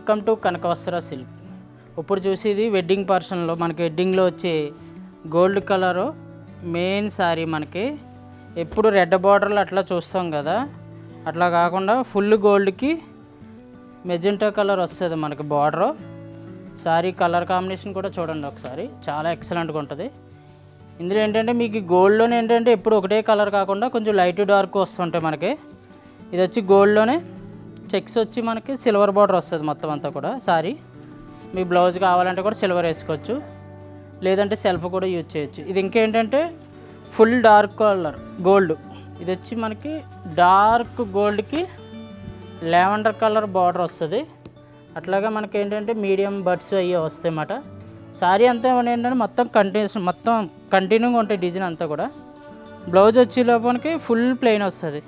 Welcome to కనకవస్త్ర silk. ఇప్పుడు చూసేది wedding పర్సన్లో మనకి వెడ్డింగ్లో వచ్చే గోల్డ్ కలరు మెయిన్ శారీ. మనకి ఎప్పుడు రెడ్ బార్డర్లు అట్లా చూస్తాం కదా, అట్లా కాకుండా ఫుల్ గోల్డ్కి మెజెంటా కలర్ వస్తుంది మనకి బార్డరు. శారీ కలర్ కాంబినేషన్ కూడా చూడండి ఒకసారి, చాలా ఎక్సలెంట్గా ఉంటుంది. ఇందులో ఏంటంటే మీకు గోల్డ్లోనే ఏంటంటే ఎప్పుడు ఒకటే కలర్ కాకుండా కొంచెం లైట్ డార్క్ వస్తుంటాయి మనకి. ఇది వచ్చి గోల్డ్లోనే చెక్స్ వచ్చి మనకి సిల్వర్ బార్డర్ వస్తుంది మొత్తం అంతా కూడా. సారీ మీ బ్లౌజ్ కావాలంటే కూడా సిల్వర్ వేసుకోవచ్చు, లేదంటే సెల్ఫ్ కూడా యూజ్ చేయొచ్చు. ఇది ఇంకేంటంటే ఫుల్ డార్క్ కలర్ గోల్డ్. ఇది వచ్చి మనకి డార్క్ గోల్డ్కి లావెండర్ కలర్ బార్డర్ వస్తుంది. అట్లాగే మనకి ఏంటంటే మీడియం బడ్స్ అయ్యి వస్తాయి అన్నమాట. శారీ అంతా ఏంటంటే మొత్తం కంటిన్యూగా ఉంటాయి డిజైన్ అంతా కూడా. బ్లౌజ్ వచ్చే లోపలికి ఫుల్ ప్లెయిన్ వస్తుంది.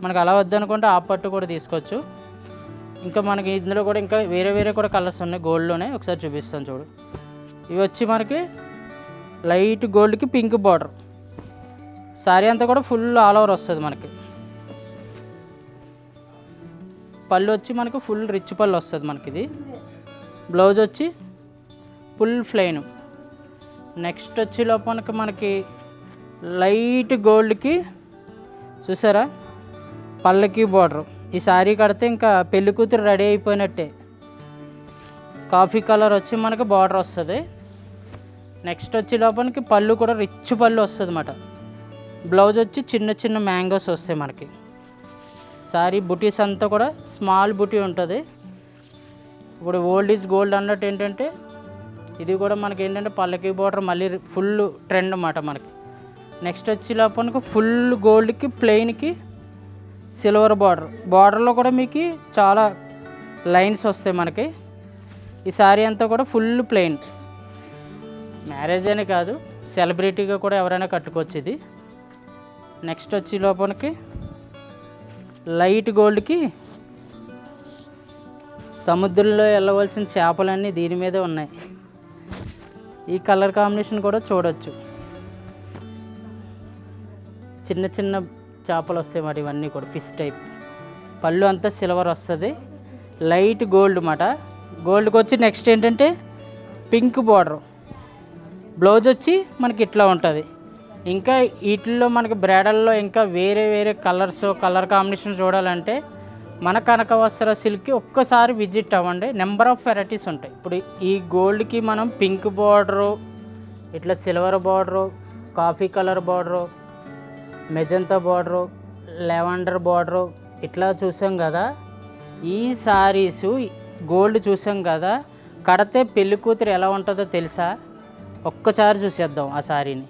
మనకు అలా వద్దనుకుంటే ఆ పట్టు కూడా తీసుకోవచ్చు. ఇంకా మనకి ఇందులో కూడా ఇంకా వేరే కూడా కలర్స్ ఉన్నాయి గోల్డ్లోనే, ఒకసారి చూపిస్తాను చూడు. ఇవి వచ్చి మనకి లైట్ గోల్డ్కి పింక్ బార్డర్. శారీ అంతా కూడా ఫుల్ ఆల్ ఓవర్ వస్తుంది మనకి. పళ్ళు వచ్చి మనకి ఫుల్ రిచ్ పళ్ళు వస్తుంది మనకి. ఇది బ్లౌజ్ వచ్చి ఫుల్ ప్లెయిన్. నెక్స్ట్ వచ్చి లోపలికి మనకి లైట్ గోల్డ్కి చూసారా పళ్ళకి బార్డర్. ఈ శారీ కడితే ఇంకా పెళ్లి కూతురు రెడీ అయిపోయినట్టే. కాఫీ కలర్ వచ్చి మనకి బార్డర్ వస్తుంది. నెక్స్ట్ వచ్చి లోపలికి పళ్ళు కూడా రిచ్ పళ్ళు వస్తుంది అన్నమాట. బ్లౌజ్ వచ్చి చిన్న మ్యాంగోస్ వస్తాయి మనకి. శారీ బుటీస్ అంతా కూడా స్మాల్ బుటీ ఉంటుంది. ఇప్పుడు ఓల్డ్ ఈజ్ గోల్డ్ అన్నట్టు ఏంటంటే ఇది కూడా మనకి ఏంటంటే పళ్ళకి బార్డర్ మళ్ళీ ఫుల్ ట్రెండ్ అన్నమాట మనకి. నెక్స్ట్ వచ్చి లోపలికి ఫుల్ గోల్డ్కి ప్లెయిన్కి సిల్వర్ బార్డర్లో కూడా మీకు చాలా లైన్స్ వస్తాయి మనకి. ఈ శారీ అంతా కూడా ఫుల్ ప్లెయిన్. మ్యారేజ్ అని కాదు, సెలబ్రిటీగా కూడా ఎవరైనా కట్టుకోవచ్చు ఇది. నెక్స్ట్ వచ్చి లోపలికి లైట్ గోల్డ్కి సముద్రంలో వెళ్ళవలసిన చేపలన్నీ దీని మీదే ఉన్నాయి. ఈ కలర్ కాంబినేషన్ కూడా చూడవచ్చు. చిన్న చేపలు వస్తాయి మాట, ఇవన్నీ కూడా ఫిష్ టైప్. పళ్ళు అంతా సిల్వర్ వస్తుంది, లైట్ గోల్డ్ మాట. గోల్డ్కి వచ్చి నెక్స్ట్ ఏంటంటే పింక్ బార్డర్. బ్లౌజ్ వచ్చి మనకి ఇట్లా ఉంటుంది. ఇంకా వీటిల్లో మనకి బ్రైడల్లో ఇంకా వేరే కలర్ కాంబినేషన్ చూడాలంటే మన కనకవస్త్ర సిల్క్కి ఒక్కసారి విజిట్ అవ్వండి. నెంబర్ ఆఫ్ వెరైటీస్ ఉంటాయి. ఇప్పుడు ఈ గోల్డ్కి మనం పింక్ బార్డరు, ఇట్లా silver border, coffee colour border, magenta border, lavender border ఇట్లా చూసాం కదా. ఈ శారీసు గోల్డ్ చూసాం కదా, కడితే పెళ్లి కూతురు ఎలా ఉంటుందో తెలుసా? ఒక్కసారి చూసేద్దాం ఆ శారీని.